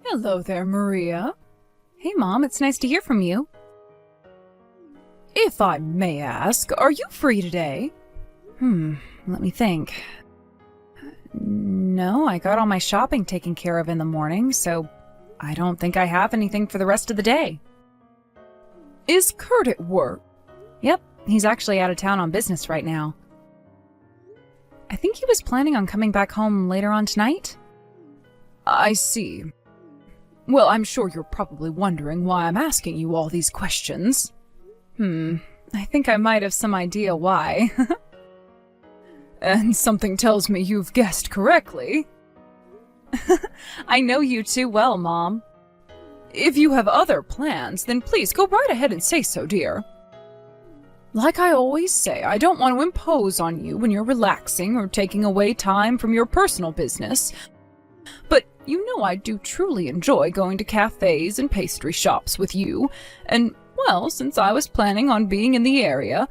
Hello there, Maria. Hey, Mom, it's nice to hear from you. If I may ask, are you free today? Let me think. No, I got all my shopping taken care of in the morning, so I don't think I have anything for the rest of the day. Is Kurt at work? Yep, he's actually out of town on business right now. I think he was planning on coming back home later on tonight. I see. Well, I'm sure you're probably wondering why I'm asking you all these questions. I think I might have some idea why. And something tells me you've guessed correctly. I know you too well, Mom. If you have other plans, then please go right ahead and say so, dear. Like I always say, I don't want to impose on you when you're relaxing or taking away time from your personal business. But you know I do truly enjoy going to cafes and pastry shops with you, and, well, since I was planning on being in the area,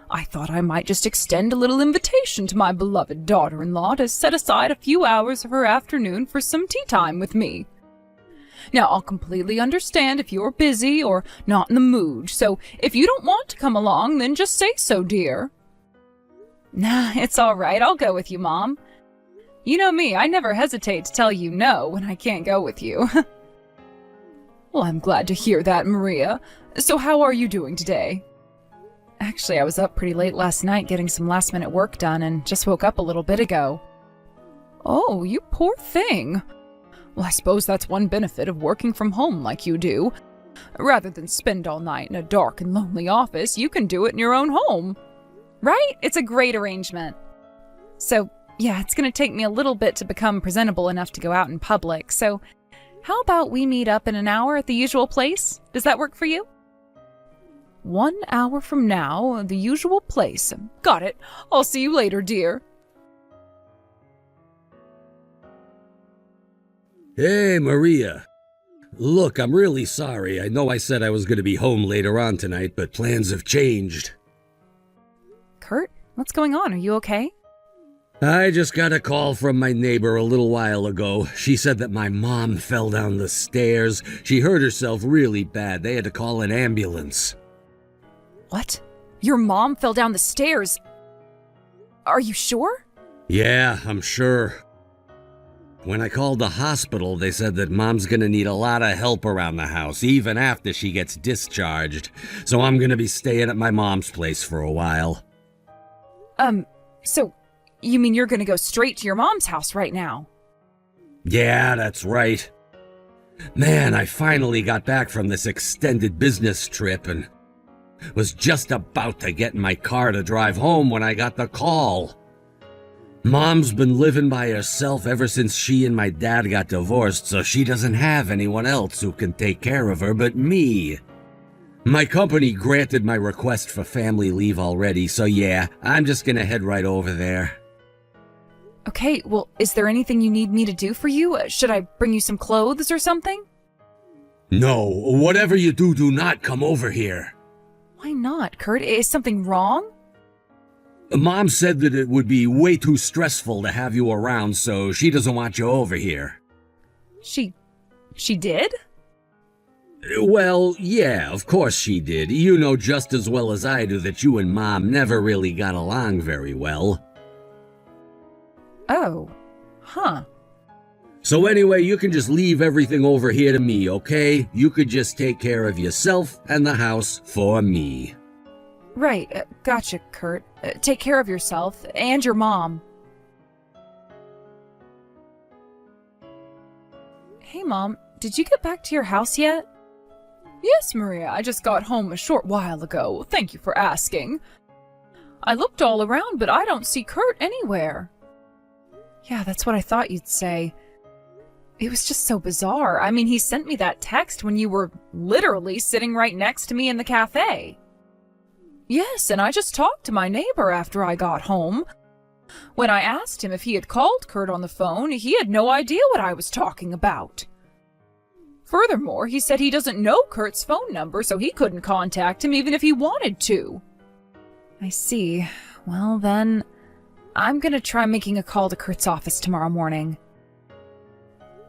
I thought I might just extend a little invitation to my beloved daughter-in-law to set aside a few hours of her afternoon for some tea time with me. Now, I'll completely understand if you're busy or not in the mood, so if you don't want to come along, then just say so, dear. Nah, it's all right. I'll go with you, Mom. You know me, I never hesitate to tell you no when I can't go with you. Well, I'm glad to hear that, Maria. So how are you doing today? Actually, I was up pretty late last night getting some last-minute work done and just woke up a little bit ago. Oh, you poor thing. Well, I suppose that's one benefit of working from home like you do. Rather than spend all night in a dark and lonely office, you can do it in your own home. Right? It's a great arrangement. So, yeah, it's going to take me a little bit to become presentable enough to go out in public, so how about we meet up in an hour at the usual place? Does that work for you? 1 hour from now, the usual place. Got it. I'll see you later, dear. Hey, Maria. Look, I'm really sorry. I know I said I was going to be home later on tonight, but plans have changed. Kurt, what's going on? Are you okay? I just got a call from my neighbor a little while ago. She said that my mom fell down the stairs. She hurt herself really bad. They had to call an ambulance. What? Your mom fell down the stairs? Are you sure? Yeah, I'm sure. When I called the hospital, they said that Mom's gonna need a lot of help around the house, even after she gets discharged. So I'm gonna be staying at my mom's place for a while. So you mean you're gonna go straight to your mom's house right now? Yeah, that's right. Man, I finally got back from this extended business trip and was just about to get in my car to drive home when I got the call. Mom's been living by herself ever since she and my dad got divorced, so she doesn't have anyone else who can take care of her but me. My company granted my request for family leave already, so yeah, I'm just gonna head right over there. Okay, well, is there anything you need me to do for you? Should I bring you some clothes or something? No, whatever you do, do not come over here. Why not, Kurt? Is something wrong? Mom said that it would be way too stressful to have you around, so she doesn't want you over here. She did? Well, yeah, of course she did. You know just as well as I do that you and Mom never really got along very well. Oh, huh. So anyway, you can just leave everything over here to me, okay? You could just take care of yourself and the house for me. Right, gotcha, Kurt. Take care of yourself and your mom. Hey, Mom, did you get back to your house yet? Yes, Maria, I just got home a short while ago. Thank you for asking. I looked all around, but I don't see Kurt anywhere. Yeah, that's what I thought you'd say. It was just so bizarre. I mean, he sent me that text when you were literally sitting right next to me in the cafe. Yes, and I just talked to my neighbor after I got home. When I asked him if he had called Kurt on the phone, he had no idea what I was talking about. Furthermore, he said he doesn't know Kurt's phone number, so he couldn't contact him even if he wanted to. I see. Well, then, I'm gonna try making a call to Kurt's office tomorrow morning.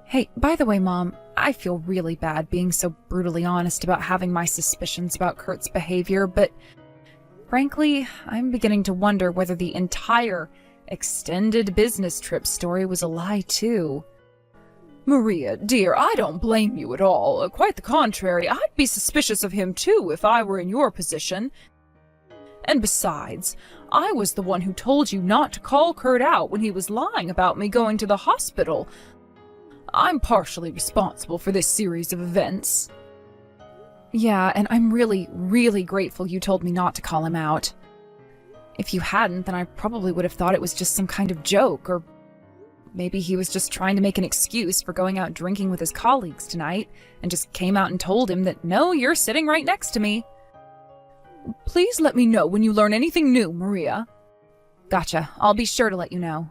Hey, by the way, Mom, I feel really bad being so brutally honest about having my suspicions about Kurt's behavior, but frankly, I'm beginning to wonder whether the entire extended business trip story was a lie, too. Maria, dear, I don't blame you at all. Quite the contrary, I'd be suspicious of him too if I were in your position. And besides, I was the one who told you not to call Kurt out when he was lying about me going to the hospital. I'm partially responsible for this series of events. Yeah, and I'm really, really grateful you told me not to call him out. If you hadn't, then I probably would have thought it was just some kind of joke, or maybe he was just trying to make an excuse for going out drinking with his colleagues tonight, and just came out and told him that, no, you're sitting right next to me. Please let me know when you learn anything new, Maria. Gotcha. I'll be sure to let you know.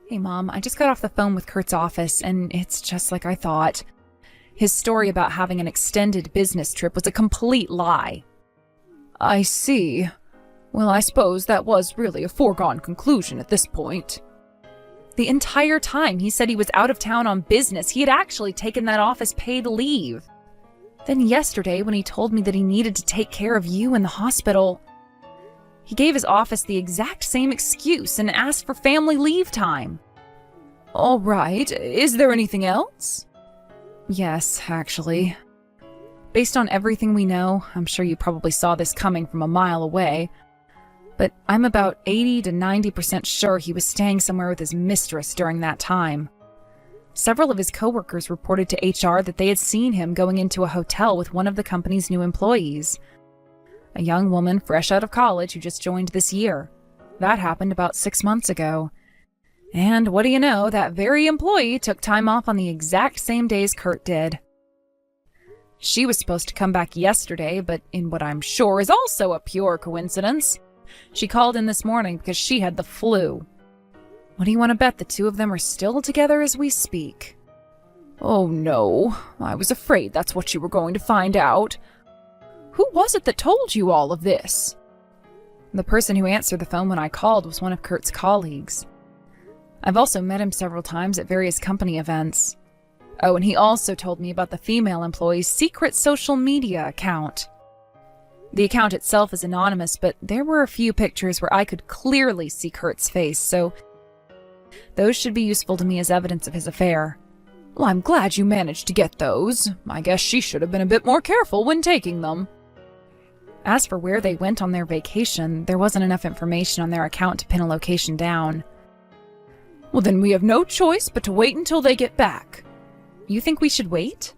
Hey, Mom, I just got off the phone with Kurt's office, and it's just like I thought. His story about having an extended business trip was a complete lie. I see. Well, I suppose that was really a foregone conclusion at this point. The entire time he said he was out of town on business, he had actually taken that office paid leave. Then yesterday, when he told me that he needed to take care of you in the hospital, he gave his office the exact same excuse and asked for family leave time. All right. Is there anything else? Yes, actually. Based on everything we know, I'm sure you probably saw this coming from a mile away, but I'm about 80 to 90% sure he was staying somewhere with his mistress during that time. Several of his coworkers reported to HR that they had seen him going into a hotel with one of the company's new employees, a young woman fresh out of college who just joined this year. That happened about 6 months ago. And what do you know, that very employee took time off on the exact same days Kurt did. She was supposed to come back yesterday, but in what I'm sure is also a pure coincidence, she called in this morning because she had the flu. What do you want to bet the two of them are still together as we speak? Oh no, I was afraid that's what you were going to find out. Who was it that told you all of this? The person who answered the phone when I called was one of Kurt's colleagues. I've also met him several times at various company events. Oh, and he also told me about the female employee's secret social media account. The account itself is anonymous, but there were a few pictures where I could clearly see Kurt's face, so those should be useful to me as evidence of his affair. Well, I'm glad you managed to get those. I guess she should have been a bit more careful when taking them. As for where they went on their vacation, there wasn't enough information on their account to pin a location down. Well, then we have no choice but to wait until they get back. You think we should wait?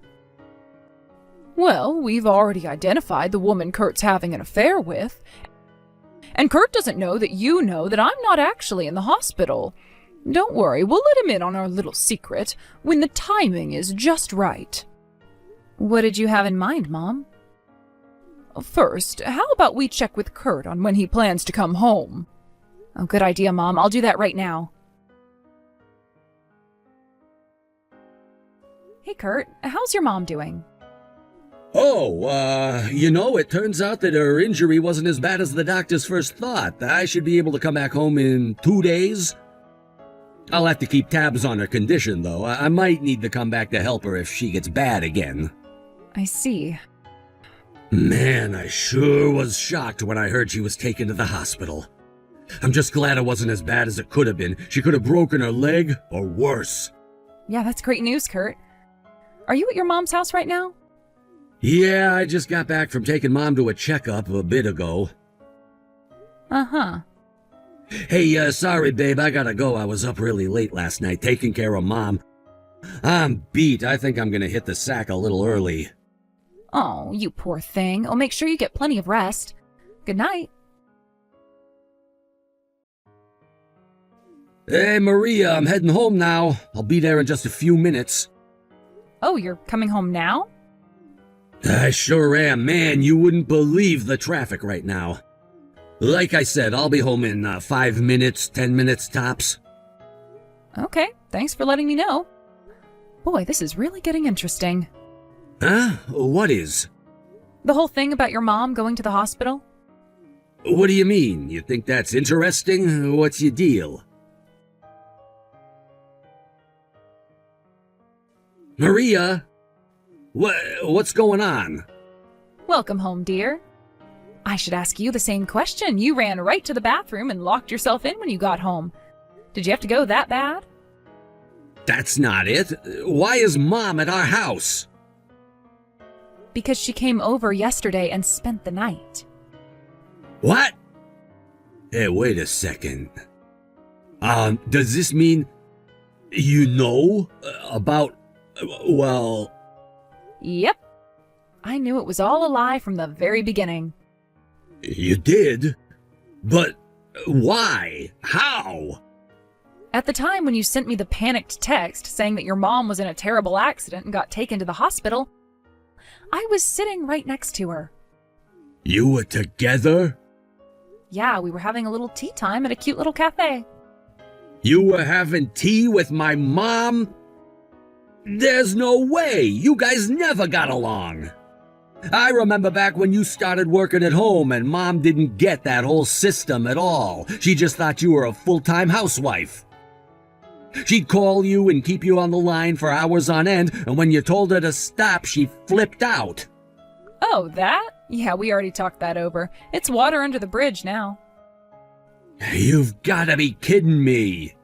Well, we've already identified the woman Kurt's having an affair with. And Kurt doesn't know that you know that I'm not actually in the hospital. Don't worry, we'll let him in on our little secret when the timing is just right. What did you have in mind, Mom? First, how about we check with Kurt on when he plans to come home? Oh, good idea, Mom. I'll do that right now. Hey, Kurt, how's your mom doing? Oh, it turns out that her injury wasn't as bad as the doctors first thought. I should be able to come back home in 2 days. I'll have to keep tabs on her condition, though. I might need to come back to help her if she gets bad again. I see. Man, I sure was shocked when I heard she was taken to the hospital. I'm just glad it wasn't as bad as it could have been. She could have broken her leg, or worse. Yeah, that's great news, Kurt. Are you at your mom's house right now? Yeah, I just got back from taking Mom to a checkup a bit ago. Uh-huh. Hey, sorry, babe, I gotta go. I was up really late last night taking care of Mom. I'm beat. I think I'm gonna hit the sack a little early. Oh, you poor thing. Oh, make sure you get plenty of rest. Good night. Hey, Maria, I'm heading home now. I'll be there in just a few minutes. Oh, you're coming home now? I sure am. Man, you wouldn't believe the traffic right now. Like I said, I'll be home in 5 minutes, 10 minutes tops. Okay, thanks for letting me know. Boy, this is really getting interesting. Huh? What is? The whole thing about your mom going to the hospital? What do you mean? You think that's interesting? What's your deal? Maria? What's going on? Welcome home, dear. I should ask you the same question. You ran right to the bathroom and locked yourself in when you got home. Did you have to go that bad? That's not it. Why is Mom at our house? Because she came over yesterday and spent the night. What? Hey, wait a second. Does this mean you know about, well... Yep. I knew it was all a lie from the very beginning. You did? But why? How? At the time when you sent me the panicked text saying that your mom was in a terrible accident and got taken to the hospital, I was sitting right next to her. You were together? Yeah, we were having a little tea time at a cute little cafe. You were having tea with my mom? There's no way! You guys never got along! I remember back when you started working at home and Mom didn't get that whole system at all. She just thought you were a full-time housewife. She'd call you and keep you on the line for hours on end, and when you told her to stop, she flipped out. Oh, that? Yeah, we already talked that over. It's water under the bridge now. You've gotta be kidding me.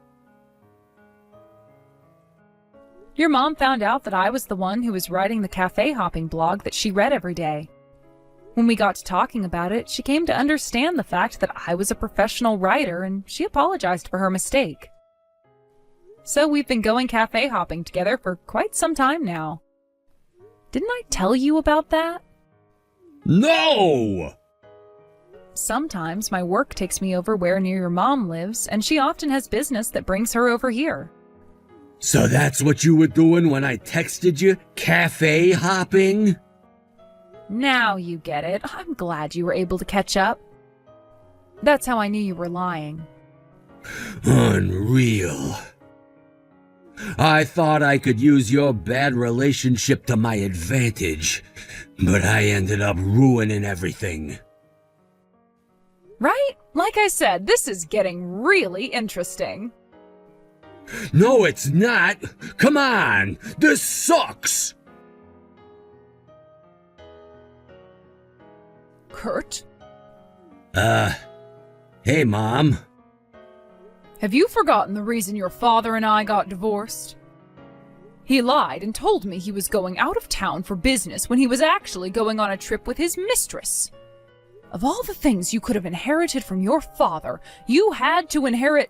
Your mom found out that I was the one who was writing the cafe hopping blog that she read every day. When we got to talking about it, she came to understand the fact that I was a professional writer, and she apologized for her mistake. So we've been going cafe hopping together for quite some time now. Didn't I tell you about that? No! Sometimes my work takes me over where near your mom lives, and she often has business that brings her over here. So that's what you were doing when I texted you? Cafe hopping? Now you get it. I'm glad you were able to catch up. That's how I knew you were lying. Unreal. I thought I could use your bad relationship to my advantage, but I ended up ruining everything. Right? Like I said, this is getting really interesting. No, it's not. Come on. This sucks. Kurt? Hey, Mom. Have you forgotten the reason your father and I got divorced? He lied and told me he was going out of town for business when he was actually going on a trip with his mistress. Of all the things you could have inherited from your father, you had to inherit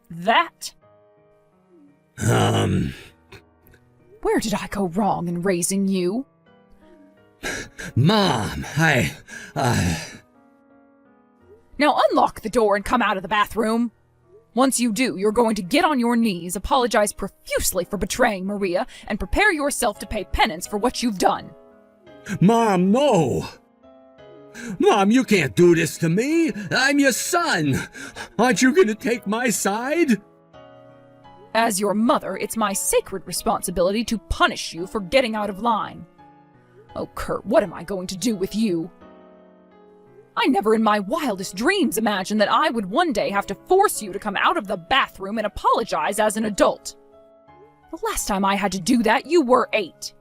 that. Where did I go wrong in raising you? Mom, Now unlock the door and come out of the bathroom. Once you do, you're going to get on your knees, apologize profusely for betraying Maria, and prepare yourself to pay penance for what you've done. Mom, no! Mom, you can't do this to me! I'm your son! Aren't you gonna take my side? As your mother, it's my sacred responsibility to punish you for getting out of line. Oh, Kurt, what am I going to do with you? I never in my wildest dreams imagined that I would one day have to force you to come out of the bathroom and apologize as an adult. The last time I had to do that, you were 8.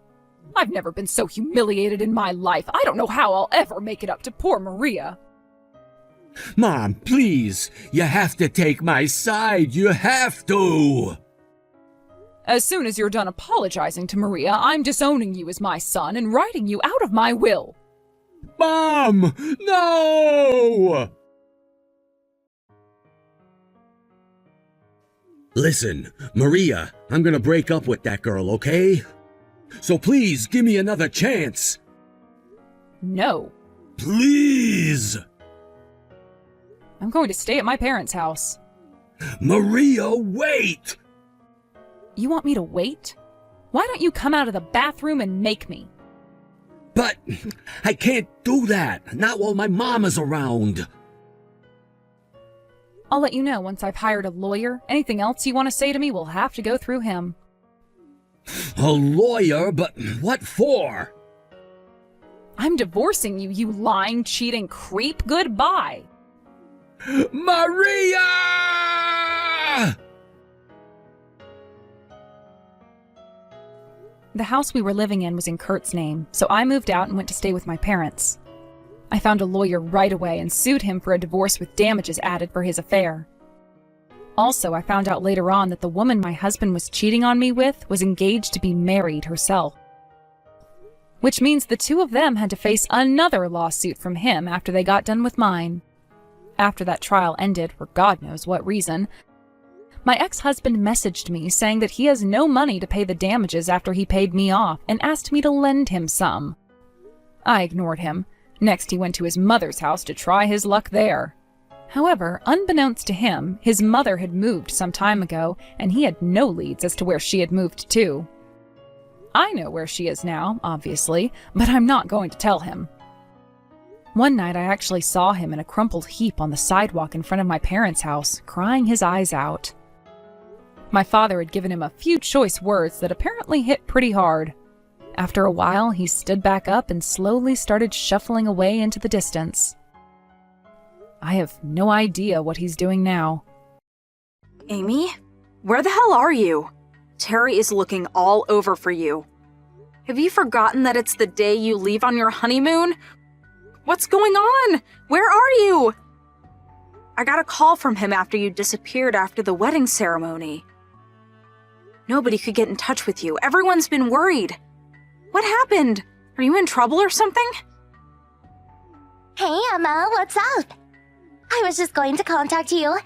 I've never been so humiliated in my life. I don't know how I'll ever make it up to poor Maria. Mom, please, you have to take my side. You have to. As soon as you're done apologizing to Maria, I'm disowning you as my son and writing you out of my will. Mom, no! Listen, Maria, I'm gonna break up with that girl, okay? So please, give me another chance. No. Please! I'm going to stay at my parents' house. Maria, wait! You want me to wait? Why don't you come out of the bathroom and make me? But I can't do that, not while my mom is around. I'll let you know once I've hired a lawyer. Anything else you want to say to me will have to go through him. A lawyer? But what for? I'm divorcing you, you lying, cheating creep. Goodbye. Maria! The house we were living in was in Kurt's name, so I moved out and went to stay with my parents. I found a lawyer right away and sued him for a divorce with damages added for his affair. Also, I found out later on that the woman my husband was cheating on me with was engaged to be married herself. Which means the two of them had to face another lawsuit from him after they got done with mine. After that trial ended, for God knows what reason, my ex-husband messaged me saying that he has no money to pay the damages after he paid me off and asked me to lend him some. I ignored him. Next, he went to his mother's house to try his luck there. However, unbeknownst to him, his mother had moved some time ago, and he had no leads as to where she had moved to. I know where she is now, obviously, but I'm not going to tell him. One night I actually saw him in a crumpled heap on the sidewalk in front of my parents' house, crying his eyes out. My father had given him a few choice words that apparently hit pretty hard. After a while, he stood back up and slowly started shuffling away into the distance. I have no idea what he's doing now. Amy? Where the hell are you? Terry is looking all over for you. Have you forgotten that it's the day you leave on your honeymoon? What's going on? Where are you? I got a call from him after you disappeared after the wedding ceremony. Nobody could get in touch with you. Everyone's been worried. What happened? Are you in trouble or something? Hey, Emma, what's up? I was just going to contact you.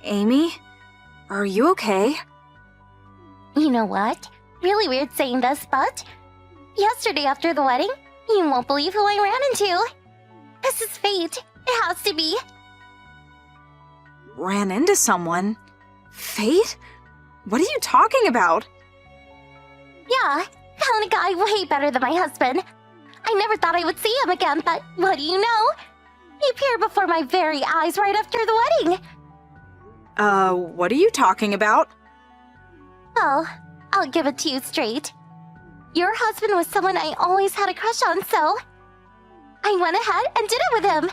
Amy? Are you okay? You know what? Really weird saying this, but yesterday after the wedding, you won't believe who I ran into. This is fate. It has to be. Ran into someone? Fate? What are you talking about? Yeah, found a guy way better than my husband. I never thought I would see him again, but what do you know? He appeared before my very eyes right after the wedding. What are you talking about? Well, I'll give it to you straight. Your husband was someone I always had a crush on, so I went ahead and did it with him.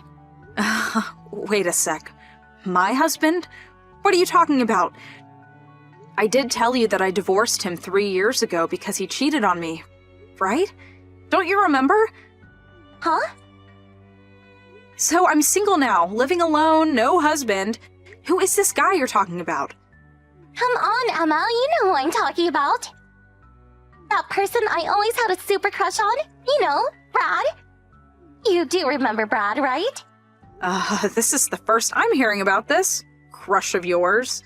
Wait a sec. My husband? What are you talking about? I did tell you that I divorced him 3 years ago because he cheated on me, right? Don't you remember? Huh? So I'm single now, living alone, no husband. Who is this guy you're talking about? Come on, Emma, you know who I'm talking about. That person I always had a super crush on, you know, Brad. You do remember Brad, right? This is the first I'm hearing about this crush of yours.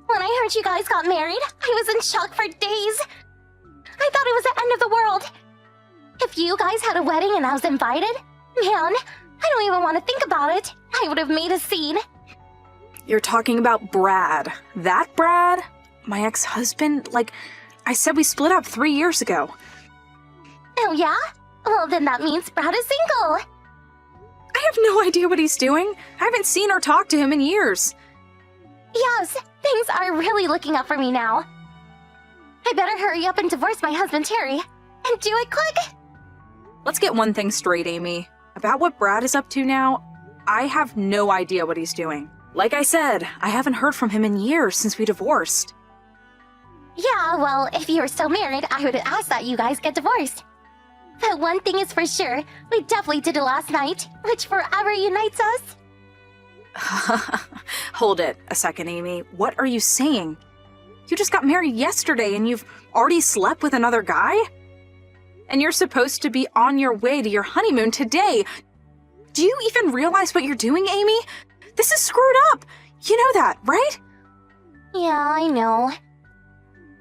When I heard you guys got married, I was in shock for days. I thought it was the end of the world. If you guys had a wedding and I was invited, man, I don't even want to think about it. I would have made a scene. You're talking about Brad. That Brad? My ex-husband? Like, I said we split up 3 years ago. Oh yeah? Well, then that means Brad is single. I have no idea what he's doing. I haven't seen or talked to him in years. Yes, things are really looking up for me now. I better hurry up and divorce my husband Terry, and do it quick. Let's get one thing straight, Amy. About what Brad is up to now, I have no idea what he's doing. Like I said, I haven't heard from him in years since we divorced. Yeah, well, if you were still married, I would ask that you guys get divorced. But one thing is for sure, we definitely did it last night, which forever unites us. Hold it a second, Amy. What are you saying? You just got married yesterday and you've already slept with another guy? And you're supposed to be on your way to your honeymoon today. Do you even realize what you're doing, Amy? This is screwed up. You know that, right? Yeah, I know.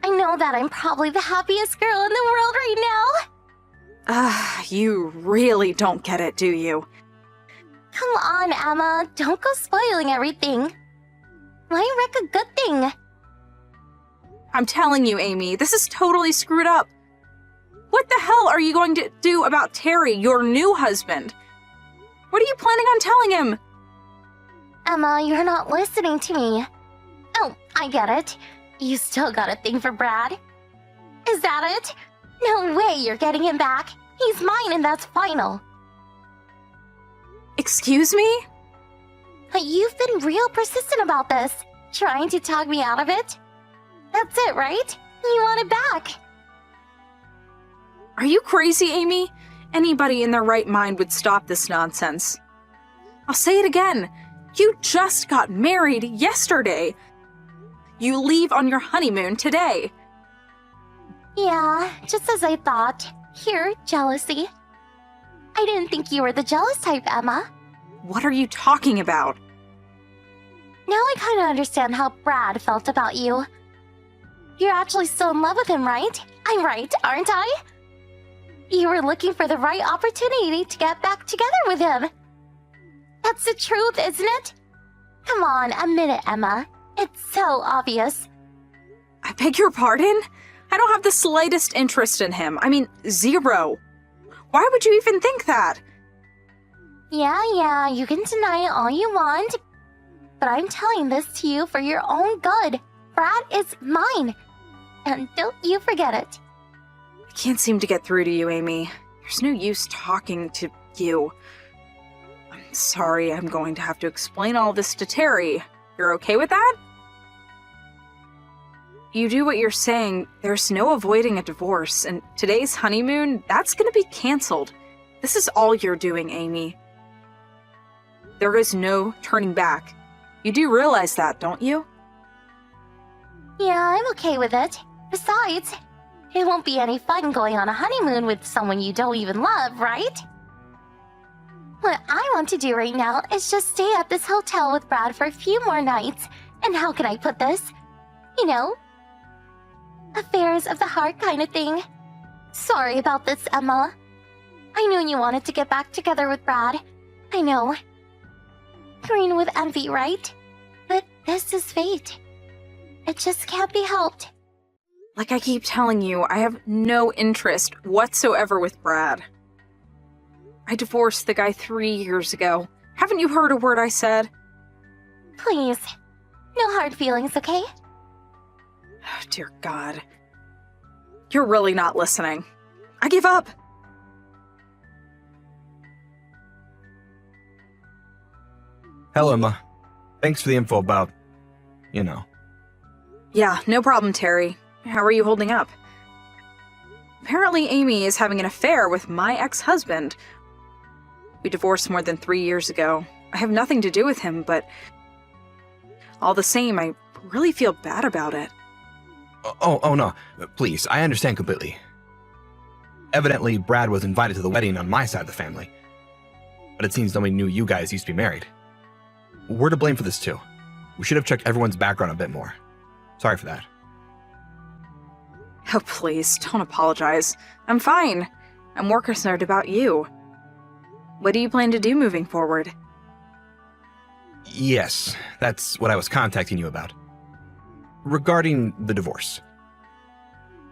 I know that I'm probably the happiest girl in the world right now. You really don't get it, do you? Come on, Emma. Don't go spoiling everything. Why wreck a good thing? I'm telling you, Amy, this is totally screwed up. What the hell are you going to do about Terry, your new husband? What are you planning on telling him? Emma, you're not listening to me. Oh, I get it. You still got a thing for Brad. Is that it? No way you're getting him back. He's mine and that's final. Excuse me? But you've been real persistent about this, trying to talk me out of it. That's it, right? You want it back. Are you crazy, Amy? Anybody in their right mind would stop this nonsense. I'll say it again. You just got married yesterday. You leave on your honeymoon today. Yeah, just as I thought. Here, jealousy. I didn't think you were the jealous type, Emma. What are you talking about? Now I kind of understand how Brad felt about you. You're actually still in love with him, right? I'm right, aren't I? You were looking for the right opportunity to get back together with him. That's the truth, isn't it? Come on, admit it, Emma. It's so obvious. I beg your pardon? I don't have the slightest interest in him. I mean, zero. Why would you even think that? Yeah, you can deny it all you want. But I'm telling this to you for your own good. Brad is mine. And don't you forget it. I can't seem to get through to you, Amy. There's no use talking to you. I'm sorry, I'm going to have to explain all this to Terry. You're okay with that? You do what you're saying, there's no avoiding a divorce, and today's honeymoon, that's gonna be canceled. This is all you're doing, Amy. There is no turning back. You do realize that, don't you? Yeah, I'm okay with it. Besides, it won't be any fun going on a honeymoon with someone you don't even love, right? What I want to do right now is just stay at this hotel with Brad for a few more nights. And how can I put this? You know, affairs of the heart kind of thing. Sorry about this, Emma. I knew you wanted to get back together with Brad. I know. Green with envy, right? But this is fate. It just can't be helped. Like I keep telling you, I have no interest whatsoever with Brad. I divorced the guy 3 years ago. Haven't you heard a word I said? Please. No hard feelings, okay? Oh, dear God. You're really not listening. I give up. Hello, Emma. Thanks for the info about, you know. Yeah, no problem, Terry. How are you holding up? Apparently Amy is having an affair with my ex-husband. We divorced more than 3 years ago. I have nothing to do with him, but all the same, I really feel bad about it. Oh no. Please, I understand completely. Evidently, Brad was invited to the wedding on my side of the family. But it seems nobody knew you guys used to be married. We're to blame for this too. We should have checked everyone's background a bit more. Sorry for that. Oh, please, don't apologize. I'm fine. I'm more concerned about you. What do you plan to do moving forward? Yes, that's what I was contacting you about. Regarding the divorce.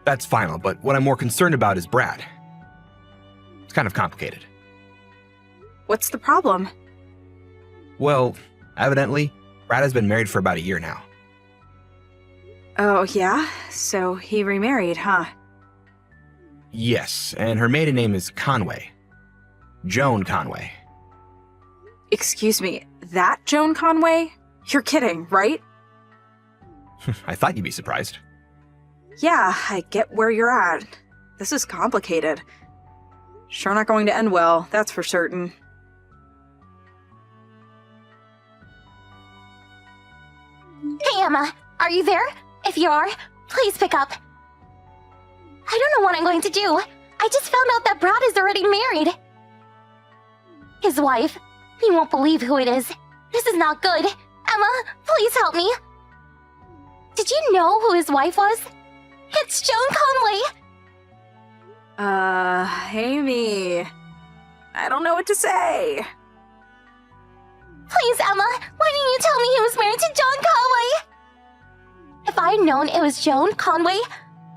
That's final, but what I'm more concerned about is Brad. It's kind of complicated. What's the problem? Well, evidently, Brad has been married for about a year now. Oh, yeah? So he remarried, huh? Yes, and her maiden name is Conway. Joan Conway. Excuse me, that Joan Conway? You're kidding, right? I thought you'd be surprised. Yeah, I get where you're at. This is complicated. Sure not going to end well, that's for certain. Hey, Emma, are you there? If you are, please pick up. I don't know what I'm going to do. I just found out that Brad is already married. His wife. You won't believe who it is. This is not good. Emma, please help me. Did you know who his wife was? It's Joan Conway. Amy. I don't know what to say. Please, Emma, why didn't you tell me he was married to Joan Conway? If I had known it was Joan Conway,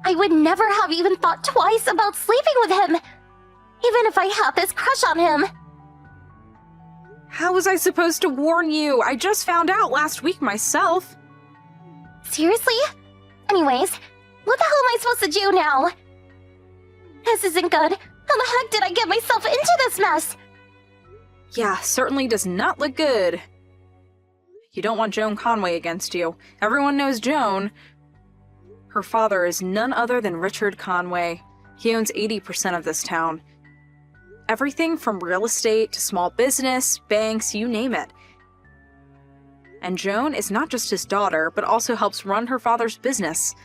I would never have even thought twice about sleeping with him. Even if I had this crush on him. How was I supposed to warn you? I just found out last week myself. Seriously? Anyways, what the hell am I supposed to do now? This isn't good. How the heck did I get myself into this mess? Yeah, certainly does not look good. You don't want Joan Conway against you. Everyone knows Joan. Her father is none other than Richard Conway. He owns 80% of this town. Everything from real estate to small business, banks, you name it. And Joan is not just his daughter, but also helps run her father's business.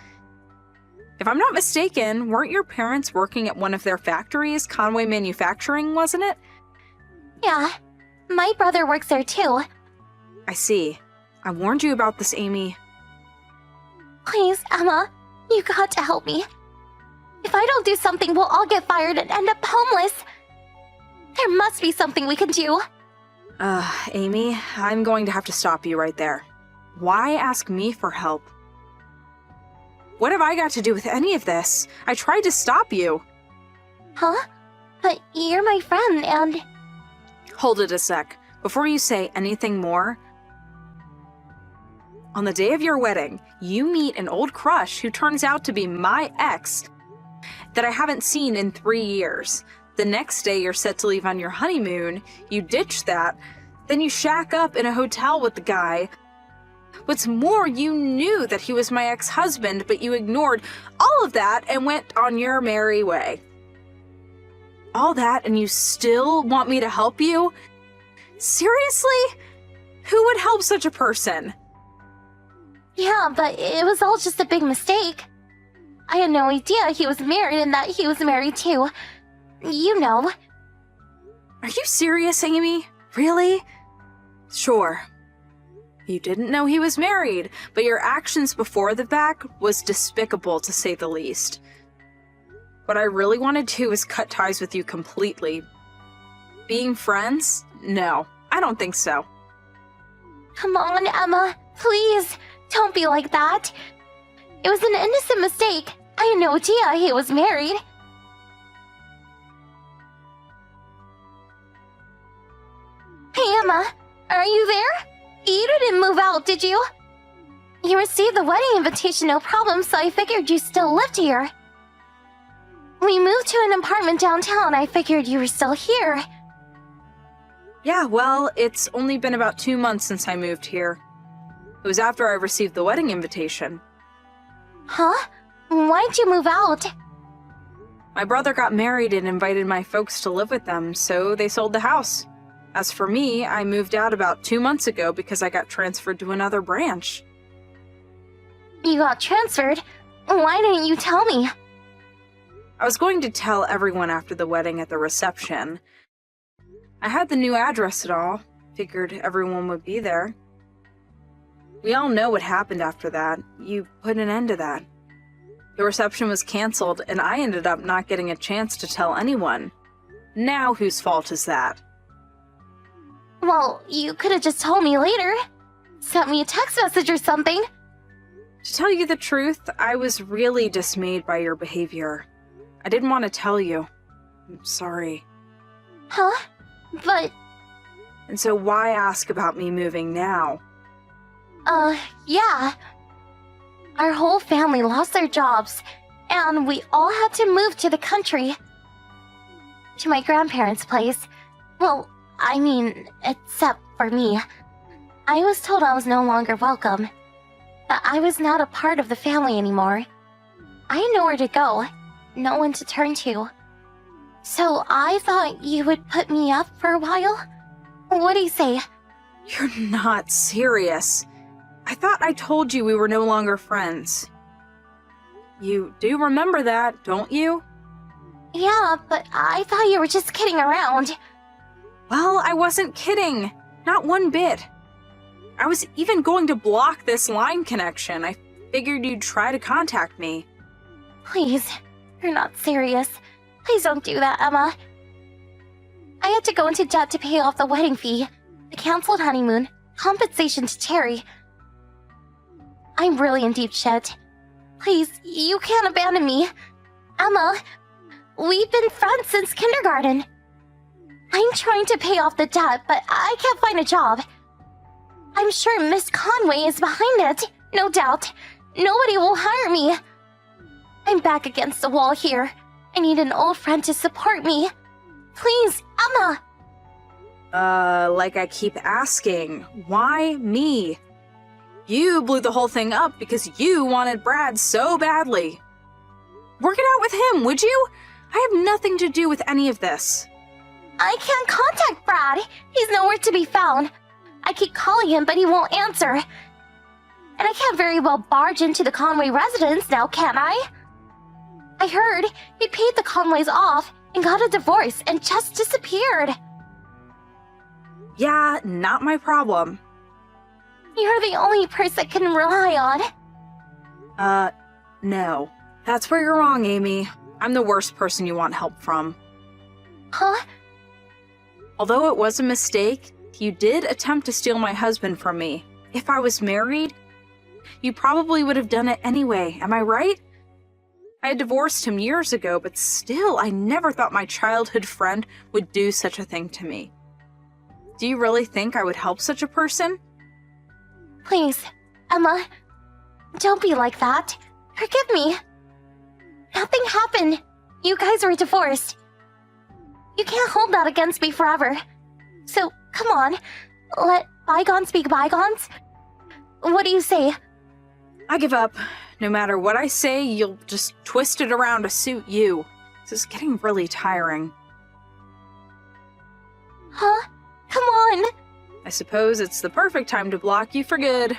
If I'm not mistaken, weren't your parents working at one of their factories, Conway Manufacturing, wasn't it? Yeah, my brother works there too. I see. I warned you about this, Amy. Please, Emma, you got to help me. If I don't do something, we'll all get fired and end up homeless. There must be something we can do. Amy, I'm going to have to stop you right there. Why ask me for help? What have I got to do with any of this? I tried to stop you. Huh? But you're my friend and... Hold it a sec. Before you say anything more, on the day of your wedding, you meet an old crush who turns out to be my ex that I haven't seen in 3 years. The next day you're set to leave on your honeymoon, you ditch that, then you shack up in a hotel with the guy. What's more, you knew that he was my ex-husband, but you ignored all of that and went on your merry way. All that, and you still want me to help you? Seriously? Who would help such a person? Yeah, but it was all just a big mistake. I had no idea he was married and that he was married too. You know. Are you serious, Amy? Really? Sure. You didn't know he was married, but your actions before the fact was despicable, to say the least. What I really want to do is cut ties with you completely. Being friends? No, I don't think so. Come on, Emma. Please, don't be like that. It was an innocent mistake. I had no idea he was married. Hey, Emma. Are you there? You didn't move out, did you? You received the wedding invitation, no problem, so I figured you still lived here. We moved to an apartment downtown. I figured you were still here. Yeah, well, it's only been about 2 months since I moved here. It was after I received the wedding invitation. Huh? Why'd you move out? My brother got married and invited my folks to live with them, so they sold the house. As for me, I moved out about 2 months ago because I got transferred to another branch. You got transferred? Why didn't you tell me? I was going to tell everyone after the wedding at the reception. I had the new address and all. Figured everyone would be there. We all know what happened after that. You put an end to that. The reception was canceled, and I ended up not getting a chance to tell anyone. Now whose fault is that? Well, you could have just told me later. Sent me a text message or something. To tell you the truth, I was really dismayed by your behavior. I didn't want to tell you. I'm sorry. Huh? But... And so why ask about me moving now? Yeah. Our whole family lost their jobs, and we all had to move to the country. To my grandparents' place. Well, I mean, except for me. I was told I was no longer welcome. That I was not a part of the family anymore. I had nowhere to go, no one to turn to. So I thought you would put me up for a while? What do you say? You're not serious. I thought I told you we were no longer friends. You do remember that, don't you? Yeah, but I thought you were just kidding around. Well, I wasn't kidding. Not one bit. I was even going to block this line connection. I figured you'd try to contact me. Please, you're not serious. Please don't do that, Emma. I had to go into debt to pay off the wedding fee, the canceled honeymoon, compensation to Terry. I'm really in deep shit. Please, you can't abandon me. Emma, we've been friends since kindergarten. I'm trying to pay off the debt, but I can't find a job. I'm sure Miss Conway is behind it, no doubt. Nobody will hire me. I'm back against the wall here. I need an old friend to support me. Please, Emma. Like I keep asking, why me? You blew the whole thing up because you wanted Brad so badly. Work it out with him, would you? I have nothing to do with any of this. I can't contact Brad. He's nowhere to be found. I keep calling him, but he won't answer. And I can't very well barge into the Conway residence now, can I? I heard he paid the Conways off and got a divorce and just disappeared. Yeah, not my problem. You're the only person I can rely on. No. That's where you're wrong, Amy. I'm the worst person you want help from. Huh? Although it was a mistake, you did attempt to steal my husband from me. If I was married, you probably would have done it anyway, am I right? I had divorced him years ago, but still, I never thought my childhood friend would do such a thing to me. Do you really think I would help such a person? Please, Emma, don't be like that. Forgive me. Nothing happened. You guys were divorced. You can't hold that against me forever. So, come on. Let bygones be bygones. What do you say? I give up. No matter what I say, you'll just twist it around to suit you. This is getting really tiring. Huh? Come on. I suppose it's the perfect time to block you for good.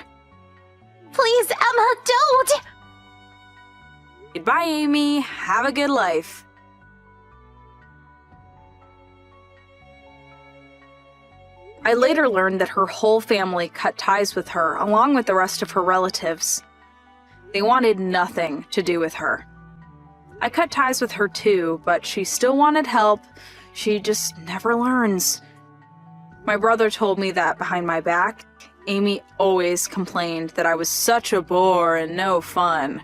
Please, Emma, don't! Goodbye, Amy. Have a good life. I later learned that her whole family cut ties with her, along with the rest of her relatives. They wanted nothing to do with her. I cut ties with her too, but she still wanted help. She just never learns. My brother told me that behind my back, Amy always complained that I was such a bore and no fun.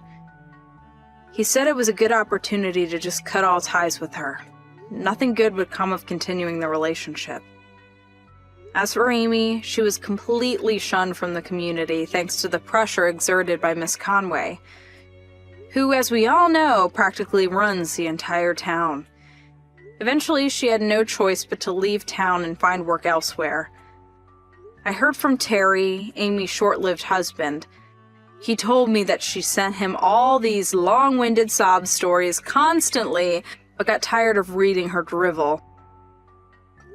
He said it was a good opportunity to just cut all ties with her. Nothing good would come of continuing the relationship. As for Amy, she was completely shunned from the community thanks to the pressure exerted by Miss Conway, who, as we all know, practically runs the entire town. Eventually, she had no choice but to leave town and find work elsewhere. I heard from Terry, Amy's short-lived husband. He told me that she sent him all these long-winded sob stories constantly, but got tired of reading her drivel.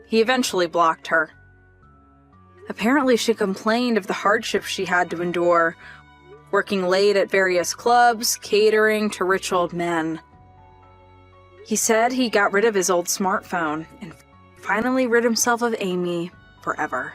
He eventually blocked her. Apparently, she complained of the hardships she had to endure, working late at various clubs, catering to rich old men. He said he got rid of his old smartphone and finally rid himself of Amy forever.